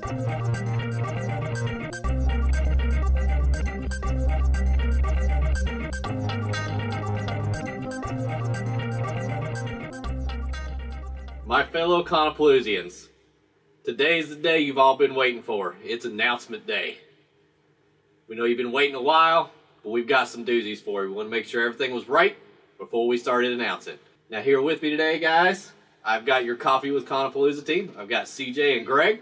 My fellow Conapaloozians, today's the day you've all been waiting for. It's announcement day. We know you've been waiting a while, but we've got some doozies for you. We want to make sure everything was right before we started announcing. Now here with me today, guys, I've got your Coffee with Conapalooza team. I've got CJ and Greg.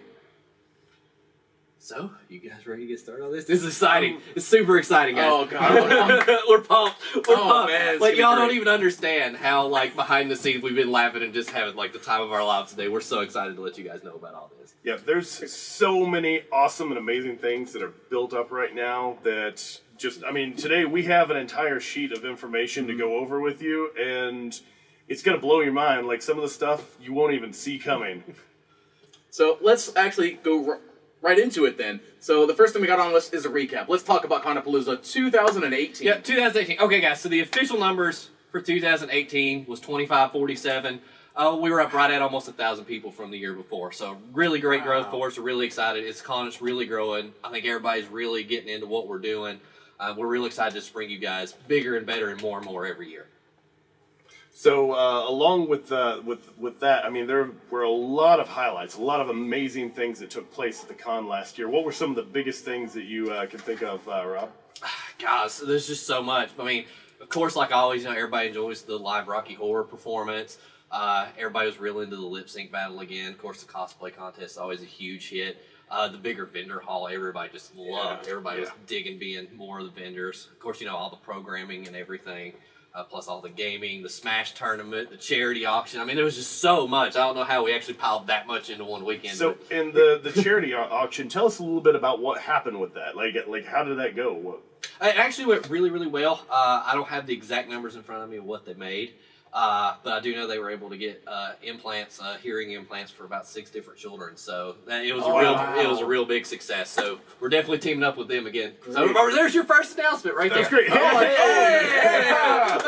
So, you guys ready to get started on this? This is exciting. It's super exciting, guys. Oh, God. We're pumped. We're pumped. Man, like, y'all don't even understand how, like, behind the scenes we've been laughing and just having, like, the time of our lives today. We're so excited to let you guys know about all this. Yeah, there's so many awesome and amazing things that are built up right now that just, I mean, today we have an entire sheet of information to go over with you, and it's going to blow your mind. Like, some of the stuff you won't even see coming. So let's actually go right into it then. So the first thing we got on the list is a recap. Let's talk about Conapalooza 2018. Yeah, 2018. Okay, guys, so the official numbers for 2018 was 2547. We were up right at almost 1,000 people from the year before. So really great growth for us. We're really excited. It's really growing. I think everybody's really getting into what we're doing. We're really excited to just bring you guys bigger and better and more every year. So along with that, I mean, there were a lot of highlights, a lot of amazing things that took place at the con last year. What were some of the biggest things that you can think of, Rob? Guys, there's just so much. I mean, of course, like always, everybody enjoys the live Rocky Horror performance. Everybody was real into the lip sync battle again. Of course, the cosplay contest is always a huge hit. The bigger vendor hall, everybody just loved. Everybody was digging being more of the vendors. Of course, all the programming and everything. Plus all the gaming, the Smash tournament, the charity auction. I mean, there was just so much. I don't know how we actually piled that much into one weekend. So, in the charity auction, tell us a little bit about what happened with that. Like how did that go? It actually went really well. I don't have the exact numbers in front of me of what they made. But I do know they were able to get implants, hearing implants for about 6 different children. So it was a real big success. So we're definitely teaming up with them again. So there's your first announcement right there. That's great.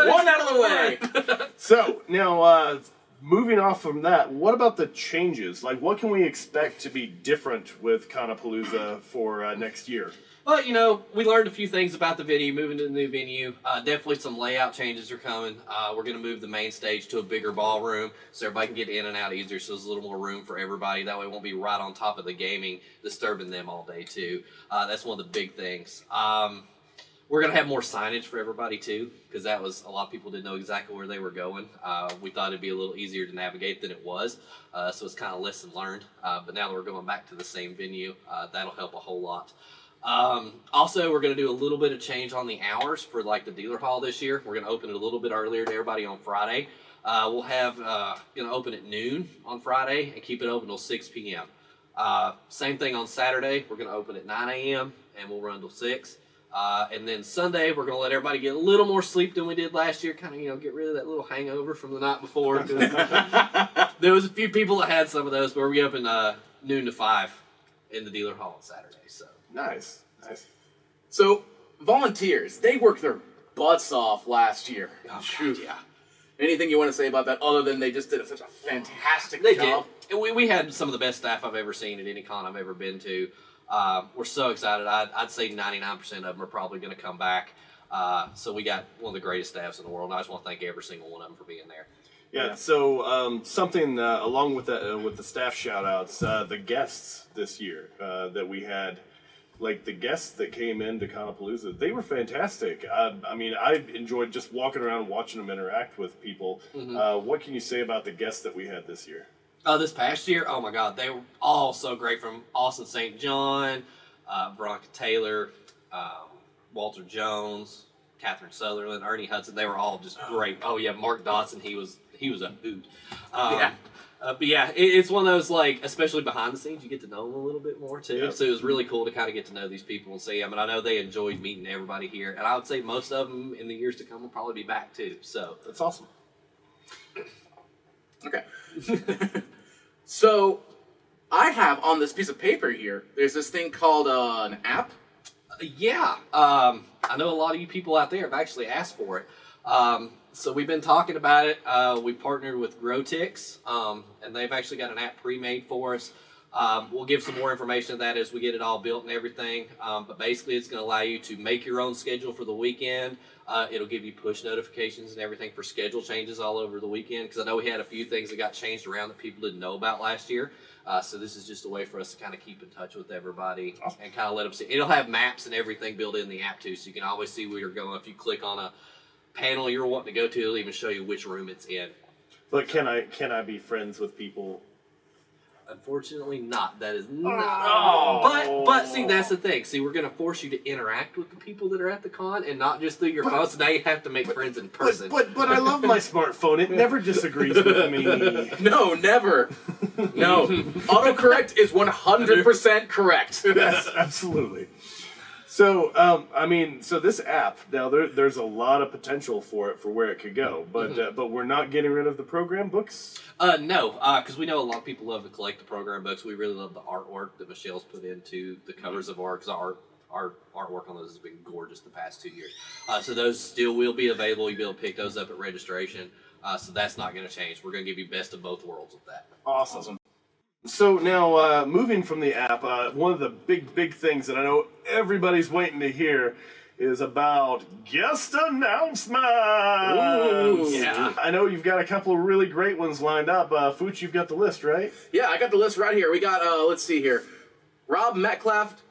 One out of the way. So now, moving off from that, what about the changes? Like, what can we expect to be different with Conapalooza for next year? Well, we learned a few things about the venue, moving to the new venue. Definitely some layout changes are coming. We're going to move the main stage to a bigger ballroom so everybody can get in and out easier, so there's a little more room for everybody. That way it won't be right on top of the gaming, disturbing them all day, too. That's one of the big things. We're going to have more signage for everybody, too, because a lot of people didn't know exactly where they were going. We thought it'd be a little easier to navigate than it was, so it's kind of lesson learned. But now that we're going back to the same venue, that'll help a whole lot. Also, we're going to do a little bit of change on the hours for the dealer hall this year. We're going to open it a little bit earlier to everybody on Friday. We'll have going to open at noon on Friday and keep it open till 6 p.m. Same thing on Saturday. We're going to open at 9 a.m. and we'll run till 6. And then Sunday, we're going to let everybody get a little more sleep than we did last year. Kind of, get rid of that little hangover from the night before. There was a few people that had some of those, but we're going to open noon to 5 in the dealer hall on Saturday. So. Nice. So, volunteers, they worked their butts off last year. Oh, shoot. Yeah. Anything you want to say about that other than they just did such a fantastic job? Did. We had some of the best staff I've ever seen at any con I've ever been to. We're so excited. I'd say 99% of them are probably going to come back. So we got one of the greatest staffs in the world, and I just want to thank every single one of them for being there. Yeah, so something along with the staff shout-outs, the guests this year that we had, like the guests that came into Conapalooza, they were fantastic. I mean, I enjoyed just walking around watching them interact with people. Mm-hmm. What can you say about the guests that we had this year? This past year, oh my God, they were all so great, from Austin St. John, Veronica Taylor, Walter Jones, Catherine Sutherland, Ernie Hudson. They were all just great. Oh yeah, Mark Dotson, he was a hoot. But yeah, it's one of those, especially behind the scenes, you get to know them a little bit more too. Yep. So it was really cool to kind of get to know these people and see them. And I know they enjoyed meeting everybody here. And I would say most of them in the years to come will probably be back too. So that's awesome. Okay. So I have on this piece of paper here, there's this thing called an app. Yeah. I know a lot of you people out there have actually asked for it. So we've been talking about it. We partnered with Growtix, and they've actually got an app pre-made for us. We'll give some more information on that as we get it all built and everything. But basically, it's going to allow you to make your own schedule for the weekend. It'll give you push notifications and everything for schedule changes all over the weekend, because I know we had a few things that got changed around that people didn't know about last year. So this is just a way for us to kind of keep in touch with everybody and kind of let them see. It'll have maps and everything built in the app too, so you can always see where you're going. If you click on a panel you're wanting to go to, it'll even show you which room it's in. But can I be friends with people? Unfortunately not. That is not. Oh. But see, that's the thing. See, we're going to force you to interact with the people that are at the con and not just through your phone. So now you have to make friends in person. But I love my smartphone. It never disagrees with me. No, never. No. Autocorrect is 100% correct. Yes, absolutely. So, so this app, now there's a lot of potential for it, for where it could go, but we're not getting rid of the program books? No, because we know a lot of people love to collect the program books. We really love the artwork that Michelle's put into the covers of our, because our artwork on those has been gorgeous the past 2 years. So those still will be available. You'll be able to pick those up at registration. So that's not going to change. We're going to give you best of both worlds with that. Awesome. So now, moving from the app, one of the big things that I know everybody's waiting to hear is about guest announcements. Ooh. Yeah. I know you've got a couple of really great ones lined up. Fooch, you've got the list, right? Yeah, I got the list right here. We got, let's see here. Rob Metcalf,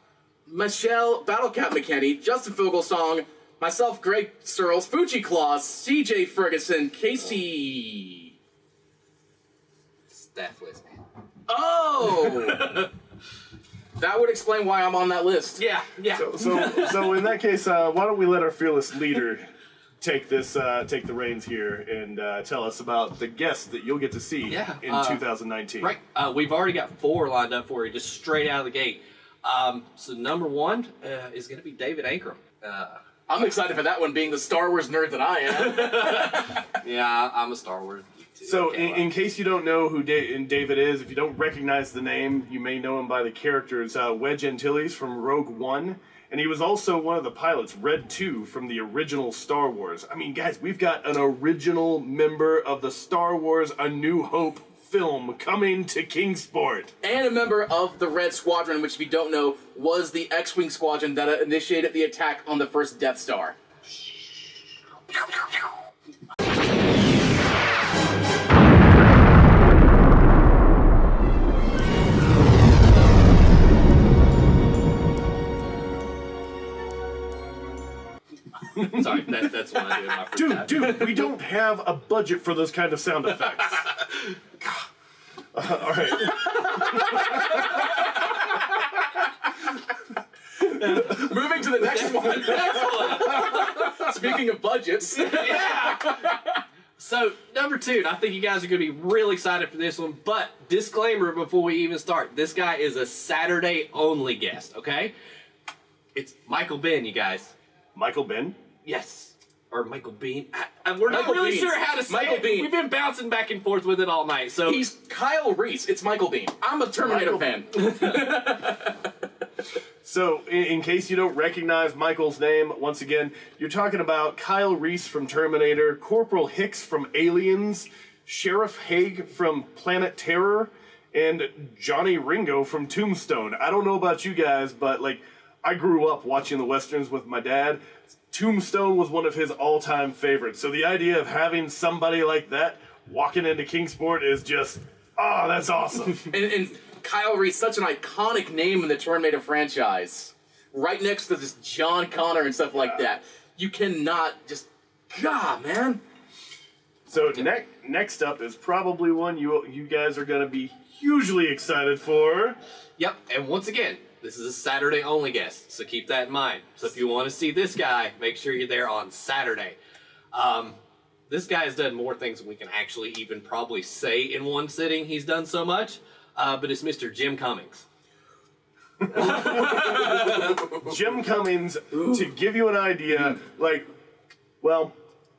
Michelle Battlecat McKenney, Justin Fogelsong, myself, Greg Searles, Fucci Claus, CJ Ferguson, Casey... Staff list, man. Oh! That would explain why I'm on that list. Yeah. So in that case, why don't we let our fearless leader take the reins here and tell us about the guests that you'll get to see in 2019. Right. We've already got 4 lined up for you, just straight out of the gate. So number 1 is going to be David Ankrum. I'm excited for that one, being the Star Wars nerd that I am. Yeah, I'm a Star Wars geek too. So in case you don't know who David is, if you don't recognize the name, you may know him by the characters Wedge Antilles from Rogue One. And he was also one of the pilots, Red 2, from the original Star Wars. I mean, guys, we've got an original member of the Star Wars A New Hope film coming to Kingsport. And a member of the Red Squadron, which, if you don't know, was the X-Wing Squadron that initiated the attack on the first Death Star. Sorry, that's what I do in my free time. Dude, we don't have a budget for those kind of sound effects. All right. Moving to the next one. Speaking of budgets. Yeah. So, number 2, and I think you guys are going to be real excited for this one, but disclaimer before we even start, this guy is a Saturday-only guest, okay? It's Michael Ben, you guys. Michael Ben? Yes. Or Michael Bean. We're not Michael really Bean. sure how to say Michael it. Bean. We've been bouncing back and forth with it all night, so... He's Kyle Reese. It's Michael Bean. I'm a Terminator fan. So, in case you don't recognize Michael's name, once again, you're talking about Kyle Reese from Terminator, Corporal Hicks from Aliens, Sheriff Haig from Planet Terror, and Johnny Ringo from Tombstone. I don't know about you guys, but, I grew up watching the Westerns with my dad. Tombstone was one of his all-time favorites. So the idea of having somebody like that walking into Kingsport is just, that's awesome. And Kyle Reese, such an iconic name in the Terminator franchise. Right next to this John Connor and stuff like that. You cannot just... God, man. So next up is probably one you guys are going to be hugely excited for. Yep, and once again, this is a Saturday-only guest, so keep that in mind. So if you want to see this guy, make sure you're there on Saturday. This guy has done more things than we can actually even probably say in one sitting. He's done so much, but it's Mr. Jim Cummings. Jim Cummings, to give you an idea,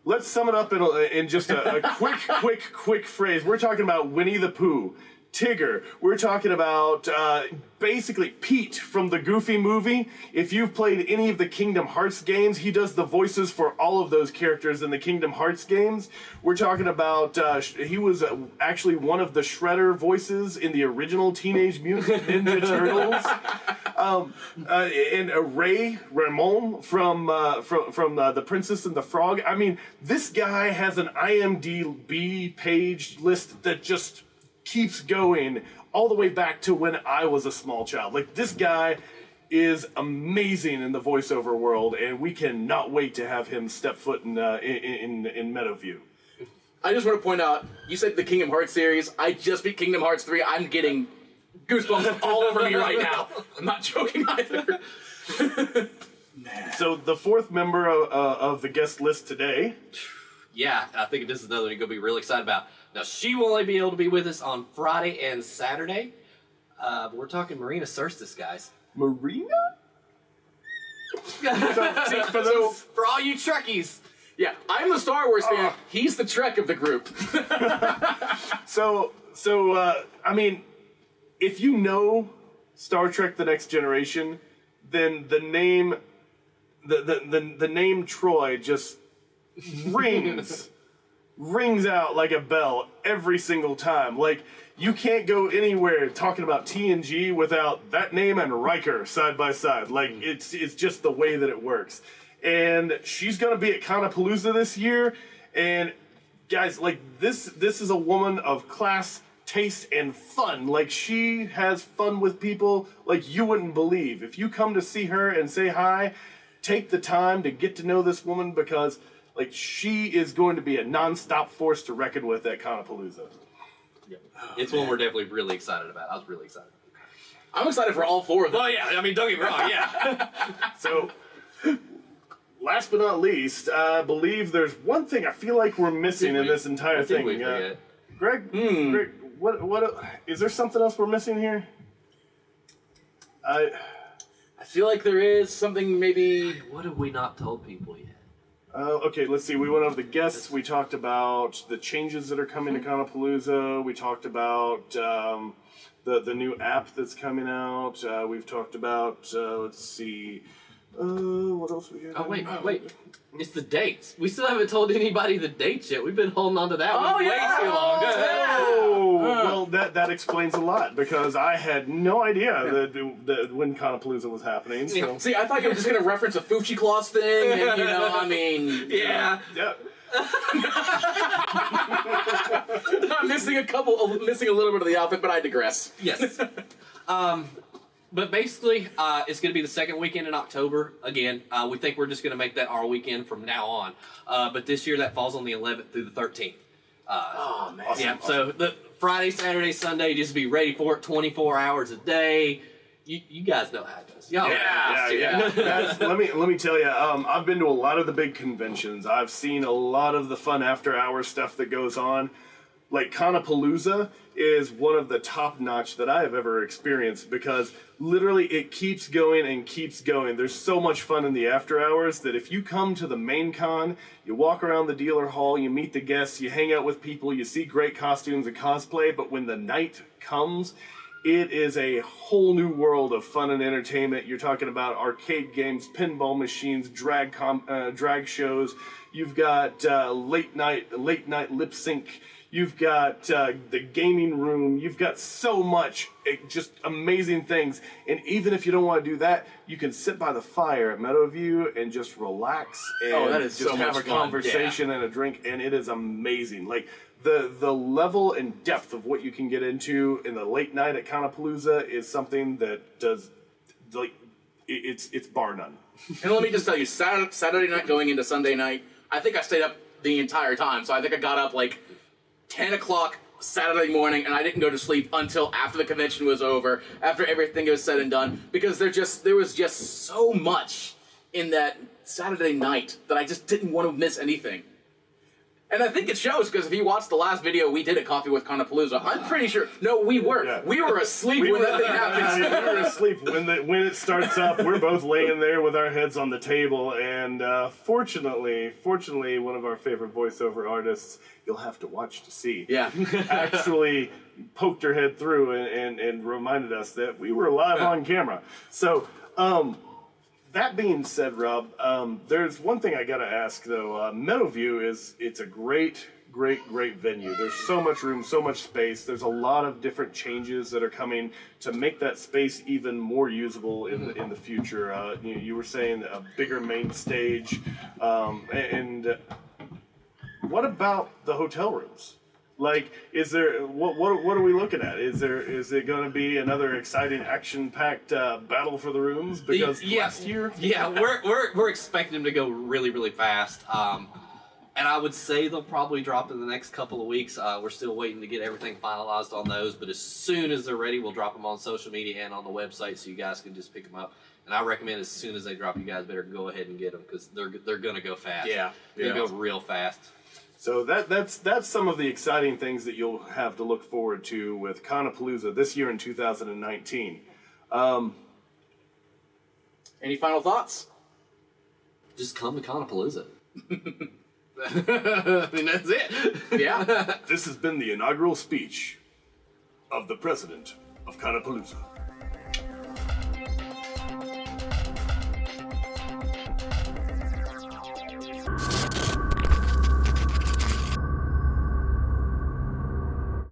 let's sum it up in just a quick phrase. We're talking about Winnie the Pooh. Tigger. We're talking about basically Pete from the Goofy movie. If you've played any of the Kingdom Hearts games, he does the voices for all of those characters in the Kingdom Hearts games. We're talking about, he was actually one of the Shredder voices in the original Teenage Mutant Ninja Turtles. And Ray Ramon from The Princess and the Frog. I mean, this guy has an IMDb page list that just keeps going all the way back to when I was a small child. Like, this guy is amazing in the voiceover world, and we cannot wait to have him step foot in Meadowview. I just want to point out, you said the Kingdom Hearts series. I just beat Kingdom Hearts 3. I'm getting goosebumps all over me right now. I'm not joking either. So the fourth member of the guest list today. Yeah, I think this is another one you're going to be really excited about. Now, she will only be able to be with us on Friday and Saturday. But we're talking Marina Sirtis, guys. Marina? For all you Trekkies. Yeah, I'm the Star Wars fan. He's the Trek of the group. So, I mean, if you know Star Trek: The Next Generation, then the name, the name Troy just rings out like a bell every single time. Like, you can't go anywhere talking about TNG without that name and Riker side by side. Like, it's just the way that it works. And she's gonna be at Conapalooza this year. And guys, like, this is a woman of class, taste, and fun. Like, she has fun with people like you wouldn't believe. If you come to see her and say hi, take the time to get to know this woman, because like, she is going to be a non-stop force to reckon with at Conapalooza. Yeah. It's one we're definitely really excited about. I was really excited. I'm excited for all four of them. Oh, yeah. I mean, don't get me wrong. Yeah. So, last but not least, I believe there's one thing I feel like we're missing in this entire thing. Greg, Greg, what is there something else we're missing here? I feel like there is something maybe. What have we not told people yet? Okay, let's see. We went over the guests. We talked about the changes that are coming to Conapalooza. We talked about the new app that's coming out. We've talked about, let's see, what else we got? Oh, wait. It's the dates. We still haven't told anybody the dates yet. We've been holding on to that one way too long. Well, that explains a lot, because I had no idea that when Conapalooza was happening. So. Yeah. See, I thought you were just going to reference a Fuchi Claus thing, and, you know, I mean... Yeah. I'm missing a little bit of the outfit, but I digress. Yes. But basically, it's going to be the second weekend in October. Again, we think we're just going to make that our weekend from now on. But this year, that falls on the 11th through the 13th. Oh, man. Yeah, so the Friday, Saturday, Sunday, just be ready for it 24 hours a day. You guys know how it goes. Y'all Yeah. Guys, let me tell you, I've been to a lot of the big conventions. I've seen a lot of the fun after-hours stuff that goes on. Like, Conapalooza is one of the top-notch that I have ever experienced, because literally it keeps going and keeps going. There's so much fun in the after-hours that if you come to the main con, you walk around the dealer hall, you meet the guests, you hang out with people, you see great costumes and cosplay, but when the night comes, it is a whole new world of fun and entertainment. You're talking about arcade games, pinball machines, drag shows. You've got late night lip sync. You've got the gaming room. You've got so much, just amazing things. And even if you don't want to do that, you can sit by the fire at Meadowview and just relax and that is just so have much a fun. conversation and a drink, and it is amazing. Like, the level and depth of what you can get into in the late night at Conapalooza is something that does, like, it's bar none. And let me just tell you, Saturday night going into Sunday night, I think I stayed up the entire time. So I think I got up like 10 o'clock Saturday morning, and I didn't go to sleep until after the convention was over, after everything was said and done, because there was just so much in that Saturday night that I just didn't want to miss anything. And I think it shows because if you watch the last video we did at Coffee with Conapalooza, I'm pretty sure. No, we were. Yeah. We were asleep when that thing happened. We were asleep when it starts up. We're both laying there with our heads on the table, and fortunately, one of our favorite voiceover artists, you'll have to watch to see. Yeah. Actually poked her head through and reminded us that we were live on camera. So. That being said, Rob, there's one thing I gotta ask though. Meadowview it's a great venue. There's so much room, so much space. There's a lot of different changes that are coming to make that space even more usable in the future. You were saying a bigger main stage, and what about the hotel rooms? Like, is there what are we looking at? Is it going to be another exciting, action-packed battle for the rooms? Because last year, we're expecting them to go really, really fast. And I would say they'll probably drop in the next couple of weeks. We're still waiting to get everything finalized on those, but as soon as they're ready, we'll drop them on social media and on the website, so you guys can just pick them up. And I recommend as soon as they drop, you guys better go ahead and get them because they're going to go fast. Yeah, they're going to go real fast. So that's some of the exciting things that you'll have to look forward to with Conapalooza this year in 2019. Any final thoughts? Just come to Conapalooza. I mean, that's it. Yeah. This has been the inaugural speech of the president of Conapalooza.